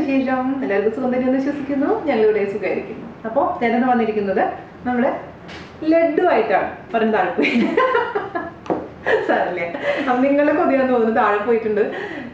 വിശേഷം? എല്ലാവർക്കും സുഖം തന്നെയെന്ന് വിശ്വസിക്കുന്നു. ഞങ്ങളിവിടെ സുഖമായിരിക്കുന്നു. അപ്പോൾ ഞാനെന്ന് വന്നിരിക്കുന്നത് നമ്മുടെ ലഡ്ഡു ആയിട്ടാണ്. പറഞ്ഞ താഴെ പോയി സാറല്ലേ, അപ്പം നിങ്ങളെ കൊതിയാന്ന് തോന്നുന്നു താഴെ പോയിട്ടുണ്ട്.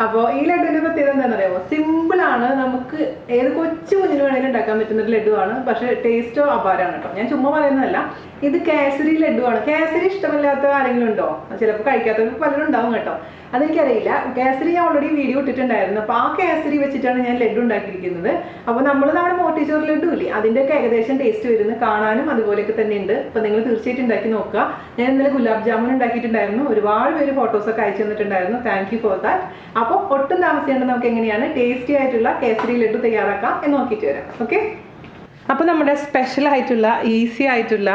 അപ്പോൾ ഈ ലഡുവിൻ്റെ പ്രത്യേകത എന്താണെന്ന് അറിയാമോ? സിമ്പിളാണ്, നമുക്ക് ഏത് കൊച്ചു കുഞ്ഞിന് വേണമെങ്കിലും ഉണ്ടാക്കാൻ പറ്റുന്ന ഒരു ലഡുവാണ്. പക്ഷേ ടേസ്റ്റോ അപാരമാണ് കേട്ടോ. ഞാൻ ചുമ്മാ പറയുന്നതല്ല, ഇത് കേസരി ലഡുവാണ്. കേസരി ഇഷ്ടമില്ലാത്ത ആരെങ്കിലും ഉണ്ടോ? ചിലപ്പോൾ കഴിക്കാത്തവർക്ക് പലരും ഉണ്ടാവും കേട്ടോ. അതെനിക്കറിയില്ല. കേസരി ഞാൻ ഓൾറെഡി വീഡിയോ ഇട്ടിട്ടുണ്ടായിരുന്നു. അപ്പോൾ ആ കേസരി വെച്ചിട്ടാണ് ഞാൻ ലഡു ഉണ്ടാക്കിയിരിക്കുന്നത്. അപ്പോൾ നമ്മുടെ മോട്ടിച്ചോർ ലഡു ഇല്ലേ, അതിൻ്റെയൊക്കെ ഏകദേശം ടേസ്റ്റ് വരുന്നത് കാണാനും അതുപോലെയൊക്കെ തന്നെ ഉണ്ട്. അപ്പോൾ നിങ്ങൾ തീർച്ചയായിട്ടും ഉണ്ടാക്കി നോക്കുക. ഞാൻ ഇന്നലെ ഗുലാബ് ജാമുൻ ഉണ്ടാക്കിയിട്ടുണ്ടായിരുന്നു. ഒരുപാട് പേര് ഫോട്ടോസൊക്കെ അയച്ചു തന്നിട്ടുണ്ടായിരുന്നു. Thank you for that. അപ്പോൾ ഒട്ടും താമസിക്കേണ്ട നമുക്ക് എങ്ങനെയാണ് ടേസ്റ്റി ആയിട്ടുള്ള കേസരി ലഡു തയ്യാറാക്കാം എന്ന് നോക്കിയിട്ട് വരാം. ഓക്കെ, അപ്പോൾ നമ്മുടെ സ്പെഷ്യൽ ആയിട്ടുള്ള ഈസി ആയിട്ടുള്ള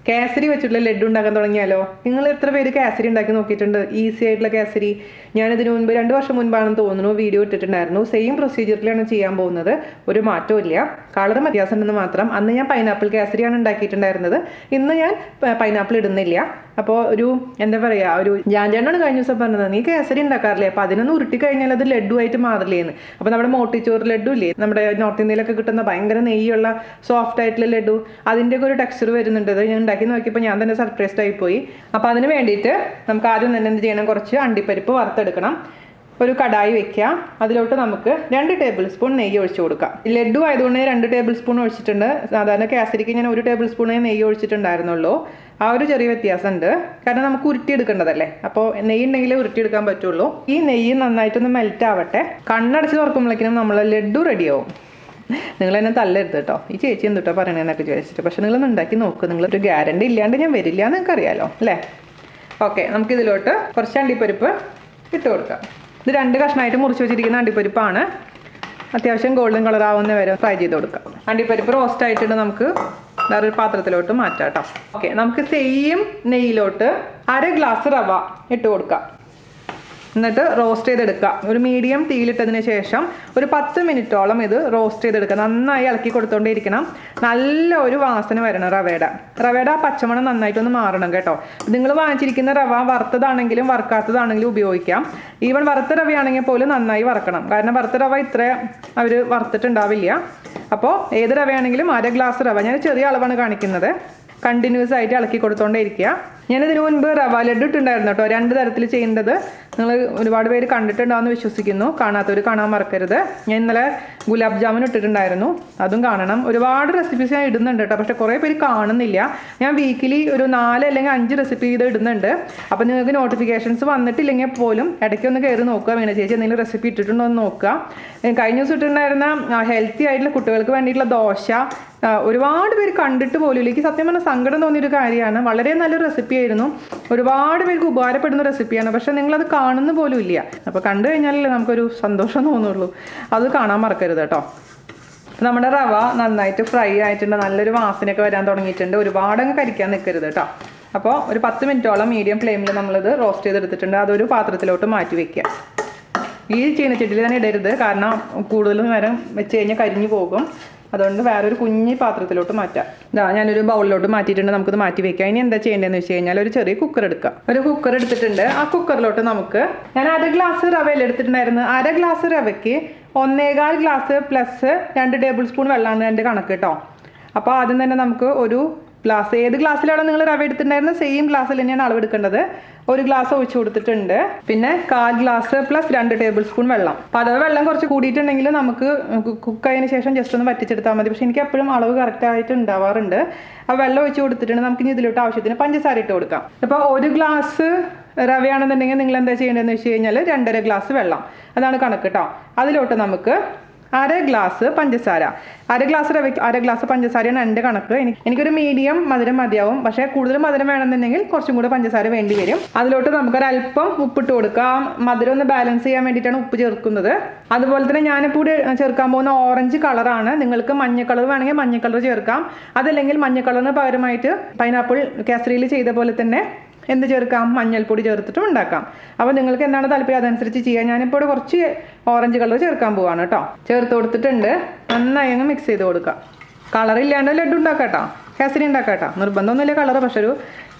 കേസരി വെച്ചിട്ടുള്ള ലഡു ഉണ്ടാക്കാൻ തുടങ്ങിയാലോ? നിങ്ങൾ എത്ര പേര് കേസരി ഉണ്ടാക്കി നോക്കിയിട്ടുണ്ട്? ഈസി ആയിട്ടുള്ള കേസരി ഞാനിതിനു മുൻപ് 2 വർഷം മുൻപാണെന്ന് തോന്നുന്നു വീഡിയോ ഇട്ടിട്ടുണ്ടായിരുന്നു. സെയിം പ്രൊസീജിയറിലാണ് ചെയ്യാൻ പോകുന്നത്. ഒരു മാറ്റവും ഇല്ല, കളർ വ്യത്യാസം ഉണ്ടെന്ന് മാത്രം. അന്ന് ഞാൻ പൈനാപ്പിൾ കേസരിയാണ് ഉണ്ടാക്കിയിട്ടുണ്ടായിരുന്നത്. ഇന്ന് ഞാൻ പൈനാപ്പിൾ ഇടുന്നില്ല. അപ്പോൾ ഒരു എന്താ പറയുക, ഒരു ജാൻജാനാണ് കഴിഞ്ഞ ദിവസം പറഞ്ഞത്, നീ കേസരി ഉണ്ടാക്കാറില്ലേ, അപ്പോൾ അതിനൊന്ന് ഉരുട്ടി കഴിഞ്ഞാൽ അത് ലഡു ആയിട്ട് മാറില്ലേന്ന്. അപ്പോൾ നമ്മുടെ മോട്ടിച്ചോർ ലഡു ഇല്ലേ, നമ്മുടെ നോർത്ത് ഇന്ത്യയിലൊക്കെ കിട്ടുന്ന ഭയങ്കര നെയ്യുള്ള സോഫ്റ്റ് ആയിട്ടുള്ള ലഡു, അതിൻ്റെയൊക്കെ ഒരു ടെക്സ്ചർ വരുന്നുണ്ട്. ഞാൻ ഉണ്ടാക്കി നോക്കിയപ്പോൾ ഞാൻ തന്നെ സർപ്രൈസ്ഡ് ആയിപ്പോയി. അപ്പോൾ അതിന് വേണ്ടിയിട്ട് നമുക്ക് ആദ്യം തന്നെ എന്ത് ചെയ്യണം, കുറച്ച് അണ്ടിപ്പരിപ്പ് വറുത്തെടുക്കണം. ഒരു കടായി വെക്കുക. അതിലോട്ട് നമുക്ക് 2 ടേബിൾ സ്പൂൺ നെയ്യ് ഒഴിച്ചു കൊടുക്കാം. ലഡു ആയതുകൊണ്ട് 2 ടേബിൾ സ്പൂൺ ഒഴിച്ചിട്ടുണ്ട്. സാധാരണ കേസരിക്ക് ഞാൻ 1 ടേബിൾ സ്പൂണേ നെയ്യ് ഒഴിച്ചിട്ടുണ്ടായിരുന്നുള്ളൂ. ആ ഒരു ചെറിയ വ്യത്യാസമുണ്ട്, കാരണം നമുക്ക് ഉരുട്ടിയെടുക്കേണ്ടതല്ലേ. അപ്പോൾ നെയ്യ് ഉണ്ടെങ്കിലേ ഉരുട്ടിയെടുക്കാൻ പറ്റുള്ളൂ. ഈ നെയ്യ് നന്നായിട്ടൊന്ന് മെൽറ്റ് ആവട്ടെ. കണ്ണടച്ച് തുറക്കുമ്പോഴേക്കും നമ്മൾ ലഡു റെഡിയാവും. നിങ്ങൾ എന്നെ തല്ലരുത് കേട്ടോ. ഈ ചേച്ചി എന്തിട്ടോ പറയണേന്നൊക്കെ ചോദിച്ചിട്ട്. പക്ഷെ നിങ്ങളൊന്ന് ഉണ്ടാക്കി നോക്ക്. നിങ്ങളൊരു ഗ്യാരണ്ടി ഇല്ലാണ്ട് ഞാൻ വരില്ല എന്ന് നിങ്ങൾക്ക് അറിയാലോ അല്ലേ. ഓക്കെ, നമുക്കിതിലോട്ട് കുറച്ച് അണ്ടിപ്പരിപ്പ് ഇട്ട് കൊടുക്കാം. ഇത് 2 കഷ്ണമായിട്ട് മുറിച്ച് വെച്ചിരിക്കുന്ന അണ്ടിപ്പരിപ്പാണ്. അത്യാവശ്യം ഗോൾഡൻ കളർ ആവുന്ന വരെ ഫ്രൈ ചെയ്ത് കൊടുക്കാം. അണ്ടിപ്പരിപ്പ് റോസ്റ്റ് ആയിട്ടുണ്ട്. നമുക്ക് വേറൊരു പാത്രത്തിലോട്ട് മാറ്റാം കേട്ടോ. ഓക്കെ, നമുക്ക് സെയിം നെയ്യിലോട്ട് 1/2 ഗ്ലാസ് റവ ഇട്ട് കൊടുക്കാം. എന്നിട്ട് റോസ്റ്റ് ചെയ്തെടുക്കുക. ഒരു മീഡിയം തീയിലിട്ടതിന് ശേഷം ഒരു 10 മിനിറ്റോളം ഇത് റോസ്റ്റ് ചെയ്തെടുക്കുക. നന്നായി ഇളക്കി കൊടുത്തോണ്ടേയിരിക്കണം. നല്ല ഒരു വാസന വരണം റവയുടെ ആ പച്ചമണം നന്നായിട്ടൊന്ന് മാറണം കേട്ടോ. നിങ്ങൾ വാങ്ങിച്ചിരിക്കുന്ന റവ വറുത്തതാണെങ്കിലും വറുക്കാത്തതാണെങ്കിലും ഉപയോഗിക്കാം. ഈവൻ വറുത്ത റവയാണെങ്കിൽ പോലും നന്നായി വറക്കണം, കാരണം വറുത്ത റവ ഇത്ര അവർ വറുത്തിട്ടുണ്ടാവില്ല. അപ്പോൾ ഏത് റവയാണെങ്കിലും 1/2 ഗ്ലാസ് റവ, ഞാൻ ചെറിയ അളവാണ് കാണിക്കുന്നത്, കണ്ടിന്യൂസ് ആയിട്ട് ഇളക്കി കൊടുത്തോണ്ടേ ഇരിക്കുക. ഞാനിതിനു മുൻപ് റവ ലഡു ഇട്ടുണ്ടായിരുന്നു കേട്ടോ. 2 തരത്തിൽ ചെയ്യേണ്ടത് നിങ്ങൾ ഒരുപാട് പേര് കണ്ടിട്ടുണ്ടാവുമെന്ന് വിശ്വസിക്കുന്നു. കാണാത്തവർ കാണാൻ മറക്കരുത്. ഞാൻ ഇന്നലെ ഗുലാബ് ജാമുൻ ഇട്ടിട്ടുണ്ടായിരുന്നു, അതും കാണണം. ഒരുപാട് റെസിപ്പീസ് ഞാൻ ഇടുന്നുണ്ട് കേട്ടോ, പക്ഷേ കുറേ പേര് കാണുന്നില്ല. ഞാൻ വീക്കിലി ഒരു 4 അല്ലെങ്കിൽ 5 റെസിപ്പി ഇത് ഇടുന്നുണ്ട്. അപ്പോൾ നിങ്ങൾക്ക് നോട്ടിഫിക്കേഷൻസ് വന്നിട്ടില്ലെങ്കിൽ പോലും ഇടയ്ക്കൊന്ന് കയറി നോക്കുക. വീണ ചേച്ചി എന്തെങ്കിലും റെസിപ്പി ഇട്ടിട്ടുണ്ടോ എന്ന് നോക്കുക. കഴിഞ്ഞ ദിവസം ഇട്ടിട്ടുണ്ടായിരുന്ന ഹെൽത്തി ആയിട്ടുള്ള കുട്ടികൾക്ക് വേണ്ടിയിട്ടുള്ള ദോശ ഒരുപാട് പേര് കണ്ടിട്ട് പോലും ഇല്ല. എനിക്ക് സത്യം പറഞ്ഞാൽ സങ്കടം തോന്നിയൊരു കാര്യമാണ്. വളരെ നല്ലൊരു റെസിപ്പി ആയിരുന്നു, ഒരുപാട് പേർക്ക് ഉപകാരപ്പെടുന്ന റെസിപ്പിയാണ്. പക്ഷെ നിങ്ങളത് കാണുന്ന പോലും ഇല്ല. അപ്പോൾ കണ്ടു കഴിഞ്ഞാലല്ലേ നമുക്കൊരു സന്തോഷം തോന്നുള്ളൂ. അത് കാണാൻ മറക്കരുത് കേട്ടോ. നമ്മുടെ റവ നന്നായിട്ട് ഫ്രൈ ആയിട്ടുണ്ട്, നല്ലൊരു വാസനയൊക്കെ വരാൻ തുടങ്ങിയിട്ടുണ്ട്. ഒരുപാടങ്ങ് കരിക്കാൻ നിൽക്കരുത് കേട്ടോ. അപ്പോൾ ഒരു 10 മിനിറ്റോളം മീഡിയം ഫ്ലെയിമിൽ നമ്മളിത് റോസ്റ്റ് ചെയ്തെടുത്തിട്ടുണ്ട്. അതൊരു പാത്രത്തിലോട്ട് മാറ്റി വെക്കുക. ഈ ചീനച്ചട്ടിയിൽ തന്നെ ഇടരുത്, കാരണം കൂടുതൽ നേരം വെച്ച് കഴിഞ്ഞാൽ കരിഞ്ഞു പോകും. അതുകൊണ്ട് വേറൊരു കുഞ്ഞി പാത്രത്തിലോട്ട് മാറ്റാം. ഞാനൊരു ബൗളിലോട്ട് മാറ്റിയിട്ടുണ്ട്. നമുക്കിത് മാറ്റി വെക്കാം. ഇനി എന്താ ചെയ്യേണ്ടതെന്ന് വെച്ച് കഴിഞ്ഞാൽ ഒരു ചെറിയ കുക്കർ എടുക്കുക. ഒരു കുക്കർ എടുത്തിട്ടുണ്ട്. ആ കുക്കറിലോട്ട് നമുക്ക്, ഞാൻ 1/2 ഗ്ലാസ് റവയിൽ എടുത്തിട്ടുണ്ടായിരുന്നു. 1/2 ഗ്ലാസ് റവയ്ക്ക് 1.25 ഗ്ലാസ് പ്ലസ് 2 ടേബിൾ സ്പൂൺ വെള്ളമാണ് എൻ്റെ കണക്ക് കേട്ടോ. അപ്പോൾ ആദ്യം തന്നെ നമുക്ക് ഒരു ഗ്ലാസ്, ഏത് ഗ്ലാസ്സിലാണോ നിങ്ങൾ റവ എടുത്തിട്ടുണ്ടായിരുന്നത് സെയിം ഗ്ലാസ്സിൽ തന്നെയാണ് അളവ് എടുക്കേണ്ടത്. 1 ഗ്ലാസ് ഒഴിച്ചു കൊടുത്തിട്ടുണ്ട്. പിന്നെ 1/4 ഗ്ലാസ് പ്ലസ് 2 ടേബിൾ സ്പൂൺ വെള്ളം. അപ്പോൾ അഥവാ വെള്ളം കുറച്ച് കൂടിയിട്ടുണ്ടെങ്കിൽ നമുക്ക് കുക്കായതിനു ശേഷം ജസ്റ്റ് ഒന്ന് വറ്റിച്ചെടുത്താൽ മതി. പക്ഷേ എനിക്ക് എപ്പോഴും അളവ് കറക്റ്റായിട്ട് ഉണ്ടാവാറുണ്ട്. അപ്പോൾ വെള്ളം ഒഴിച്ച് കൊടുത്തിട്ടുണ്ട്. നമുക്ക് ഇനി ഇതിലോട്ട് ആവശ്യത്തിന് പഞ്ചസാര ഇട്ട് കൊടുക്കാം. അപ്പോൾ 1 ഗ്ലാസ് റവയാണെന്നുണ്ടെങ്കിൽ നിങ്ങൾ എന്താ ചെയ്യേണ്ടതെന്ന് വെച്ച് കഴിഞ്ഞാൽ 2.5 ഗ്ലാസ് വെള്ളം, അതാണ് കണക്ക് കേട്ടോ. അതിലോട്ട് നമുക്ക് 1/2 ഗ്ലാസ് പഞ്ചസാര, 1/2 ഗ്ലാസ് റവയ്ക്ക് 1/2 ഗ്ലാസ് പഞ്ചസാരയാണ് എൻ്റെ കണക്ക്. എനിക്കൊരു മീഡിയം മധുരം മതിയാവും. പക്ഷേ കൂടുതൽ മധുരം വേണമെന്നുണ്ടെങ്കിൽ കുറച്ചും കൂടെ പഞ്ചസാര വേണ്ടി വരും. അതിലോട്ട് നമുക്കൊരല്പം ഉപ്പിട്ട് കൊടുക്കാം. മധുരം ഒന്ന് ബാലൻസ് ചെയ്യാൻ വേണ്ടിയിട്ടാണ് ഉപ്പ് ചേർക്കുന്നത്. അതുപോലെ തന്നെ ഞാനിപ്പോൾ ചേർക്കാൻ പോകുന്ന ഓറഞ്ച് കളറാണ്. നിങ്ങൾക്ക് മഞ്ഞ കളർ വേണമെങ്കിൽ മഞ്ഞ കളർ ചേർക്കാം. അതല്ലെങ്കിൽ മഞ്ഞ കളറിന് പകരമായിട്ട് പൈനാപ്പിൾ കേസരിയിൽ ചെയ്ത പോലെ തന്നെ എന്ത് ചേർക്കാം, മഞ്ഞൾപ്പൊടി ചേർത്തിട്ടും ഉണ്ടാക്കാം. അപ്പോൾ നിങ്ങൾക്ക് എന്താണ് താല്പര്യം അതനുസരിച്ച് ചെയ്യാം. ഞാനിപ്പോൾ കുറച്ച് ഓറഞ്ച് കളർ ചേർക്കാൻ പോവാണ് കേട്ടോ. ചേർത്ത് കൊടുത്തിട്ടുണ്ട്. നന്നായി അങ്ങ് മിക്സ് ചെയ്ത് കൊടുക്കാം. കളറില്ലാണ്ട് ലഡു ഉണ്ടാക്കാം കേട്ടോ, കേസരി ഉണ്ടാക്കാം കേട്ടോ. നിർബന്ധമൊന്നുമില്ല കളർ, പക്ഷെ ഒരു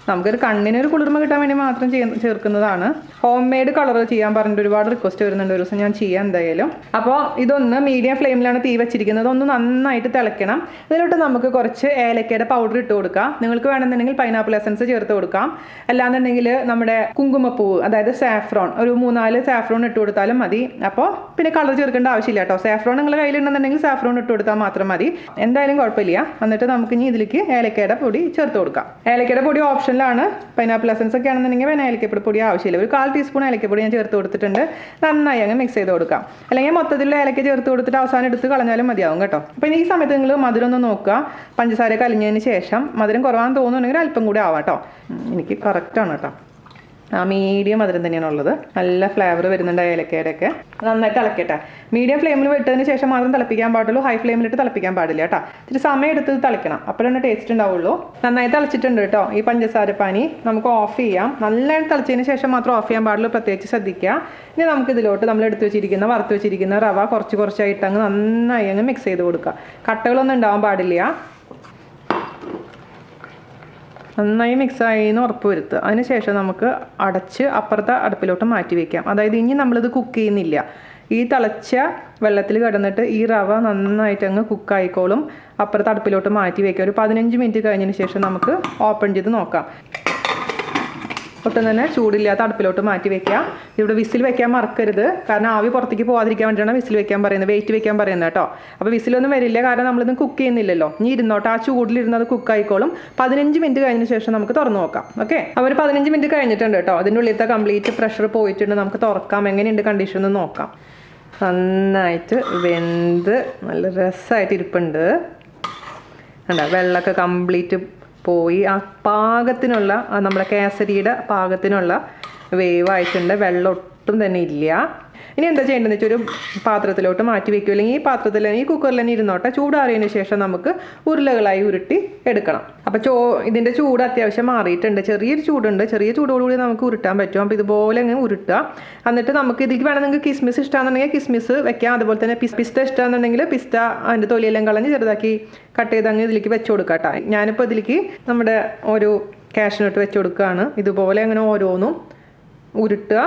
നമുക്കൊരു കണ്ണിനൊരു കുളിർമ കിട്ടാൻ വേണ്ടി മാത്രം ചേർക്കുന്നതാണ്. ഹോം മെയ്ഡ് കളർ ചെയ്യാൻ പറഞ്ഞിട്ട് ഒരുപാട് റിക്വസ്റ്റ് വരുന്നുണ്ട്. ഒരു ദിവസം ഞാൻ ചെയ്യാം എന്തായാലും. അപ്പോൾ ഇതൊന്ന് മീഡിയം ഫ്ലെയിമിലാണ് തീ വെച്ചിരിക്കുന്നത്. ഒന്ന് നന്നായിട്ട് തിളയ്ക്കണം. ഇതിലോട്ട് നമുക്ക് കുറച്ച് ഏലക്കയുടെ പൗഡർ ഇട്ട് കൊടുക്കാം. നിങ്ങൾക്ക് വേണമെന്നുണ്ടെങ്കിൽ പൈനാപ്പിൾ എസൻസ് ചേർത്ത് കൊടുക്കാം. അല്ലാന്നുണ്ടെങ്കിൽ നമ്മുടെ കുങ്കുമപ്പൂവ്, അതായത് സാഫ്രോൺ, ഒരു 3-4 സാഫ്രോൺ ഇട്ട് കൊടുത്താലും മതി. അപ്പോൾ പിന്നെ കളർ ചേർക്കേണ്ട ആവശ്യമില്ല കേട്ടോ. സാഫ്രോൺ നിങ്ങളുടെ കയ്യിലുണ്ടെന്നുണ്ടെങ്കിൽ സാഫ്രോൺ ഇട്ട് കൊടുത്താൽ മാത്രം മതി. എന്തായാലും കുഴപ്പമില്ല. എന്നിട്ട് നമുക്ക് ഇനി ഇതിലേക്ക് ഏലക്കയുടെ പൊടി ചേർത്ത് കൊടുക്കാം. ഏലക്കയുടെ പൊടി ഓപ്ഷനിലാണ്. പൈനാപ്പിൾ എസൻസ് ഒക്കെ ആണെന്നുണ്ടെങ്കിൽ പിന്നെ ഏലക്കയുടെ പൊടി ആവശ്യമില്ല. ഒരു 1/4 ടീസ്പൂൺ ഏലക്കപ്പൊടി ഞാൻ ചേർത്ത് കൊടുത്തിട്ടുണ്ട്. നന്നായി അങ്ങ് മിക്സ് ചെയ്ത് കൊടുക്കാം. അല്ലെങ്കിൽ മൊത്തത്തിൽ ഏലക്ക ചേർത്ത് കൊടുത്തിട്ട് അവസാനം എടുത്ത് കളഞ്ഞാലും മതിയാവും കേട്ടോ. അപ്പോൾ ഈ സമയത്ത് നിങ്ങൾ മധുരം ഒന്ന് നോക്കുക. പഞ്ചസാര കലിഞ്ഞതിന് ശേഷം മധുരം കുറവാന്ന് തോന്നുന്നുണ്ടെങ്കിൽ അല്പം കൂടി ആവാം കേട്ടോ. എനിക്ക് കറക്റ്റാണ് കേട്ടോ. മീഡിയം മധുരം തന്നെയാണുള്ളത്. നല്ല ഫ്ലേവർ വരുന്നുണ്ട് ഏലക്കയുടെ ഒക്കെ. നന്നായിട്ട് തിളക്കട്ടെ. മീഡിയം ഫ്ലെയിമിൽ വിട്ടതിന് ശേഷം മാത്രം തിളപ്പിക്കാൻ പാടുള്ളൂ. ഹൈ ഫ്ലെയിമിലിട്ട് തിളപ്പിക്കാൻ പാടില്ല കേട്ടോ. ഇത്തിരി സമയം എടുത്ത് തിളയ്ക്കണം. അപ്പോഴാണ് ടേസ്റ്റ് ഉണ്ടാവുള്ളൂ. നന്നായി തിളച്ചിട്ടുണ്ട് കേട്ടോ. ഈ പഞ്ചസാരപ്പാനി നമുക്ക് ഓഫ് ചെയ്യാം. നന്നായിട്ട് തിളച്ചതിന് ശേഷം മാത്രം ഓഫ് ചെയ്യാൻ പാടുള്ളൂ. പ്രത്യേകിച്ച് ശ്രദ്ധിക്കുക. ഇനി നമുക്ക് ഇതിലോട്ട് നമ്മൾ എടുത്ത് വെച്ചിരിക്കുന്ന വറുത്ത് വെച്ചിരിക്കുന്ന റവ കുറച്ചായിട്ട് അങ്ങ് നന്നായി അങ്ങ് മിക്സ് ചെയ്ത് കൊടുക്കുക. കട്ടകളൊന്നും ഉണ്ടാവാൻ പാടില്ല. നന്നായി മിക്സായി എന്ന് ഉറപ്പ് വരുത്തുക. അതിനുശേഷം നമുക്ക് അടച്ച് അപ്പുറത്തെ അടുപ്പിലോട്ട് മാറ്റി വയ്ക്കാം. അതായത് ഇനി നമ്മളിത് കുക്ക് ചെയ്യുന്നില്ല. ഈ തിളച്ച വെള്ളത്തിൽ കിടന്നിട്ട് ഈ റവ നന്നായിട്ട് അങ്ങ് കുക്കായിക്കോളും. അപ്പുറത്തെ അടുപ്പിലോട്ട് മാറ്റി വയ്ക്കാം. ഒരു 15 മിനിറ്റ് കഴിഞ്ഞതിന് ശേഷം നമുക്ക് ഓപ്പൺ ചെയ്ത് നോക്കാം. ഒട്ടും തന്നെ ചൂടില്ലാത്ത അടുപ്പിലോട്ട് മാറ്റി വെക്കാം. ഇവിടെ വിസിൽ വെക്കാൻ മറക്കരുത്. കാരണം ആവി പുറത്തേക്ക് പോകാതിരിക്കാൻ വേണ്ടിയാണ് വിസിൽ വെക്കാൻ പറയുന്നത്, വെയിറ്റ് വെക്കാൻ പറയുന്നത് കേട്ടോ. അപ്പോൾ വിസിലൊന്നും വരില്ല, കാരണം നമ്മളിത് കുക്ക് ചെയ്യുന്നില്ലല്ലോ. ഇനി ഇരുന്നോട്ട്, ആ ചൂടിലിരുന്നത് കുക്കായിക്കോളും. 15 മിനിറ്റ് കഴിഞ്ഞ ശേഷം നമുക്ക് തുറന്നു നോക്കാം. ഓക്കെ, അപ്പോൾ ഒരു 15 മിനിറ്റ് കഴിഞ്ഞിട്ടുണ്ട് കേട്ടോ. അതിൻ്റെ ഉള്ളിലത്തെ കംപ്ലീറ്റ് പ്രഷർ പോയിട്ടുണ്ട്. നമുക്ക് തുറക്കാം. എങ്ങനെയുണ്ട് കണ്ടീഷൻ എന്ന് നോക്കാം. നന്നായിട്ട് വെന്ത് നല്ല രസമായിട്ട് ഇരിപ്പുണ്ട്. കണ്ടോ, വെള്ളമൊക്കെ കംപ്ലീറ്റ് പോയി. ആ പാകത്തിനുള്ള, നമ്മുടെ കേസരിയുടെ പാകത്തിനുള്ള വേവായിട്ടുണ്ട്. വെള്ളം ഒട്ടും തന്നെ ഇല്ല. ഇനി എന്താ ചെയ്യേണ്ടതെന്ന് വെച്ചാൽ ഒരു പാത്രത്തിലോട്ട് മാറ്റി വെക്കുക. അല്ലെങ്കിൽ ഈ പാത്രത്തിൽ തന്നെ, ഈ കുക്കറിൽ തന്നെ ഇരുന്നോട്ടെ. ചൂടാറിയതിന് ശേഷം നമുക്ക് ഉരുളകളായി ഉരുട്ടി എടുക്കണം. അപ്പോൾ ഇതിൻ്റെ ചൂട് അത്യാവശ്യം മാറിയിട്ടുണ്ട്. ചെറിയൊരു ചൂടുണ്ട്. ചെറിയ ചൂടോടുകൂടി നമുക്ക് ഉരുട്ടാൻ പറ്റും. അപ്പോൾ ഇതുപോലെ അങ്ങ് ഉരുട്ടുക. എന്നിട്ട് നമുക്ക് ഇതിലേക്ക് വേണമെങ്കിൽ കിസ്മിസ് ഇഷ്ടമാണെന്നുണ്ടെങ്കിൽ കിസ്മിസ് വെക്കാം. അതുപോലെ തന്നെ പിസ്ത ഇഷ്ടമാണെന്നുണ്ടെങ്കിൽ പിസ്ത അതിൻ്റെ തൊലിയെല്ലാം കളഞ്ഞ് ചെറുതാക്കി കട്ട് ചെയ്ത് അങ്ങ് ഇതിലേക്ക് വെച്ച് കൊടുക്കാം കേട്ടോ. ഞാനിപ്പോൾ ഇതിലേക്ക് നമ്മുടെ ഒരു കാഷ്നട്ട് വെച്ച് കൊടുക്കുകയാണ്. ഇതുപോലെ അങ്ങനെ ഓരോന്നും ഉരുട്ടുക.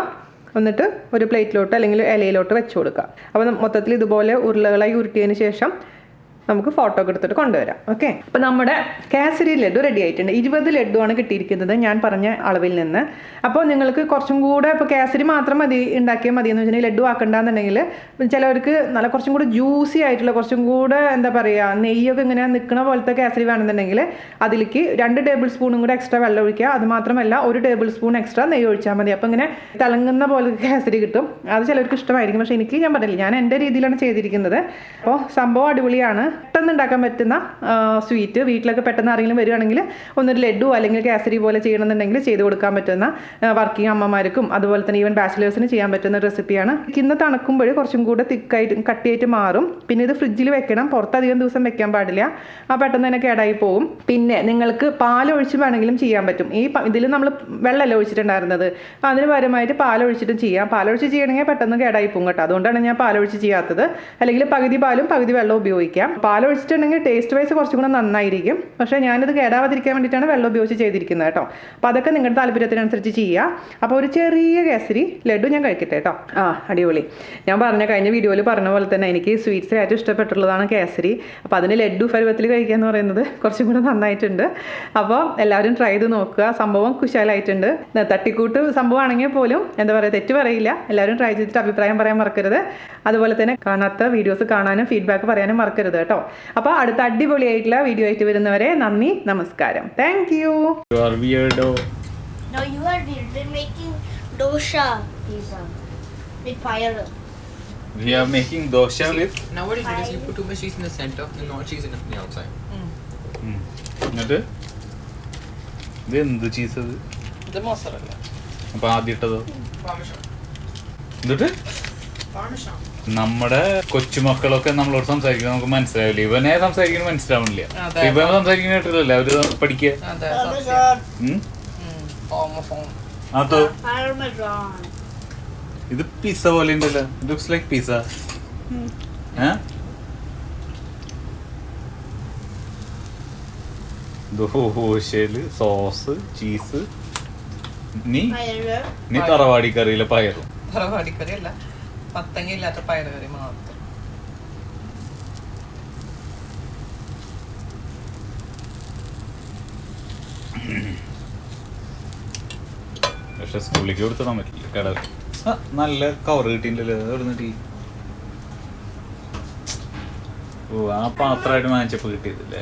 എന്നിട്ട് ഒരു പ്ലേറ്റിലോട്ട് അല്ലെങ്കിൽ ഇലയിലോട്ട് വെച്ച് കൊടുക്കുക. അപ്പോൾ മൊത്തത്തിൽ ഇതുപോലെ ഉരുളകളായി ഉരുട്ടിയതിന് ശേഷം നമുക്ക് ഫോട്ടോ ഒക്കെ എടുത്തിട്ട് കൊണ്ടുവരാം. ഓക്കെ, അപ്പോൾ നമ്മുടെ കേസരി ലഡു റെഡി ആയിട്ടുണ്ട്. 20 ലഡുവാണ് കിട്ടിയിരിക്കുന്നത് ഞാൻ പറഞ്ഞ അളവിൽ നിന്ന്. അപ്പോൾ നിങ്ങൾക്ക് കുറച്ചും കൂടെ, ഇപ്പോൾ കേസരി മാത്രം മതി ഉണ്ടാക്കിയാൽ മതി എന്ന് വെച്ചിട്ടുണ്ടെങ്കിൽ ലഡു ആക്കണ്ടെന്നുണ്ടെങ്കിൽ ചിലവർക്ക് നല്ല കുറച്ചും കൂടെ ജ്യൂസി ആയിട്ടുള്ള, കുറച്ചും കൂടെ എന്താ പറയുക, നെയ്യൊക്കെ ഇങ്ങനെ നിൽക്കുന്ന പോലത്തെ കേസരി വേണമെന്നുണ്ടെങ്കിൽ അതിലേക്ക് 2 ടേബിൾ സ്പൂണും കൂടെ എക്സ്ട്രാ വെള്ളം ഒഴിക്കുക. അത് മാത്രമല്ല 1 ടേബിൾ സ്പൂൺ എക്സ്ട്രാ നെയ്യ് ഒഴിച്ചാൽ മതി. അപ്പോൾ ഇങ്ങനെ തിളങ്ങുന്ന പോലെ കേസരി കിട്ടും. അത് ചിലർക്ക് ഇഷ്ടമായിരിക്കും. പക്ഷേ എനിക്ക്, ഞാൻ പറഞ്ഞില്ല, ഞാൻ എൻ്റെ രീതിയിലാണ് ചെയ്തിരിക്കുന്നത്. അപ്പോൾ സംഭവം അടിപൊളിയാണ്. പെട്ടെന്ന് ഉണ്ടാക്കാൻ പറ്റുന്ന സ്വീറ്റ്. വീട്ടിലൊക്കെ പെട്ടെന്ന് ആരെങ്കിലും വരികയാണെങ്കിൽ ഒന്നൊരു ലഡു അല്ലെങ്കിൽ കേസരി പോലെ ചെയ്യണമെന്നുണ്ടെങ്കിൽ ചെയ്ത് കൊടുക്കാൻ പറ്റുന്ന വർക്കിംഗ് അമ്മമാർക്കും അതുപോലെ തന്നെ ഈവൻ ബാച്ചിലേഴ്സിന് ചെയ്യാൻ പറ്റുന്ന റെസിപ്പിയാണ്. ഇന്ന് തണുക്കുമ്പോൾ കുറച്ചും കൂടെ തിക്കായിട്ട് കട്ടിയായിട്ട് മാറും. പിന്നെ ഇത് ഫ്രിഡ്ജിൽ വെക്കണം. പുറത്തധികം ദിവസം വെക്കാൻ പാടില്ല. പെട്ടെന്ന് തന്നെ കേടായി പോകും. പിന്നെ നിങ്ങൾക്ക് പാലൊഴിച്ച് വേണമെങ്കിലും ചെയ്യാൻ പറ്റും. ഇതിൽ നമ്മൾ വെള്ളമല്ല ഒഴിച്ചിട്ടുണ്ടായിരുന്നത്. അതിന് പകരമായിട്ട് പാലൊഴിച്ചിട്ടും ചെയ്യാം. പാലൊഴിച്ച് ചെയ്യണമെങ്കിൽ പെട്ടെന്ന് കേടായി പോകും കേട്ടോ. അതുകൊണ്ടാണ് ഞാൻ പാലൊഴിച്ച് ചെയ്യാത്തത്. അല്ലെങ്കിൽ പകുതി പാലും പകുതി വെള്ളം ഉപയോഗിക്കാം. പാലൊഴിച്ചിട്ടുണ്ടെങ്കിൽ ടേസ്റ്റ് വൈസ് കുറച്ചും കൂടെ നന്നായിരിക്കും. പക്ഷേ ഞാനിത് കേടാവാതിരിക്കാൻ വേണ്ടിയിട്ടാണ് വെള്ളം ഉപയോഗിച്ച് ചെയ്തിരിക്കുന്നത് കേട്ടോ. അപ്പോൾ അതൊക്കെ നിങ്ങളുടെ താല്പര്യത്തിനനുസരിച്ച് ചെയ്യുക. അപ്പോൾ ഒരു ചെറിയ കേസരി ലഡു ഞാൻ കഴിക്കട്ടെ കേട്ടോ. അടിപൊളി. ഞാൻ കഴിഞ്ഞ വീഡിയോയിൽ പറഞ്ഞ പോലെ തന്നെ എനിക്ക് സ്വീറ്റ്സ് ഏറ്റവും ഇഷ്ടപ്പെട്ടുള്ളതാണ് കേസരി. അപ്പോൾ അതിന് ലഡു പരുവത്തിൽ കഴിക്കുക എന്ന് പറയുന്നത് കുറച്ചും കൂടെ നന്നായിട്ടുണ്ട്. അപ്പോൾ എല്ലാവരും ട്രൈ ചെയ്ത് നോക്കുക. സംഭവം കുശാലായിട്ടുണ്ട്. തട്ടിക്കൂട്ട് സംഭവമാണെങ്കിൽ പോലും എന്താ പറയുക, തെറ്റ് പറയില്ല. എല്ലാവരും ട്രൈ ചെയ്തിട്ട് അഭിപ്രായം പറയാൻ മറക്കരുത്. അതുപോലെ തന്നെ കാണാത്ത വീഡിയോസ് കാണാനും ഫീഡ്ബാക്ക് പറയാനും മറക്കരുത് കേട്ടോ. അപ്പോൾ അടുത്ത അടിപൊളിയായിട്ടുള്ള വീഡിയോ ആയിട്ട് വരുന്നവരെ നന്ദി, നമസ്കാരം. Thank you. You are weirdo. No, you are weird. We're making dosha pizza with fire. We are making dosha with. Now what you do is you put 2 much cheese in the center and not cheese enough on the outside. എന്നിട്ട് ഇത് എന്ത് cheese അത്? The mozzarella. അപ്പോൾ ആദ്യം ഇട്ടതോ? Parmesan. എന്നിട്ട് Parmesan. നമ്മുടെ കൊച്ചുമക്കളൊക്കെ നമ്മളോട് സംസാരിക്കുന്നത് നമുക്ക് മനസ്സിലാവില്ല. ഇവനെ സംസാരിക്കുന്നത് മനസ്സിലാവണില്ല. അതെ. ഇവനെ സംസാരിക്കുന്ന കേട്ടില്ലല്ലോ അവര് പഠിക്കുക. അതോ Parmesan. ഇത് പിസ്സ പോലെ ഉണ്ടല്ലോ. It looks like pizza. ദോശയില് സോസ് ചീസ് നീ Payır. നീ തറവാടി കറിയിലെ പയറും തറവാടിക്കറി അല്ല, പത്തങ്ങ ഇല്ലാത്ത പയറുകറി മാത്രം. പക്ഷെ സ്കൂളിലേക്ക് കൊടുത്തിടാൻ പറ്റില്ല കട നല്ല കവർ കിട്ടിയില്ലല്ലോ എവിടുന്നിട്ട് ഓ ആ പാത്രമായിട്ട് വാങ്ങിച്ചപ്പോ കിട്ടിയതല്ലേ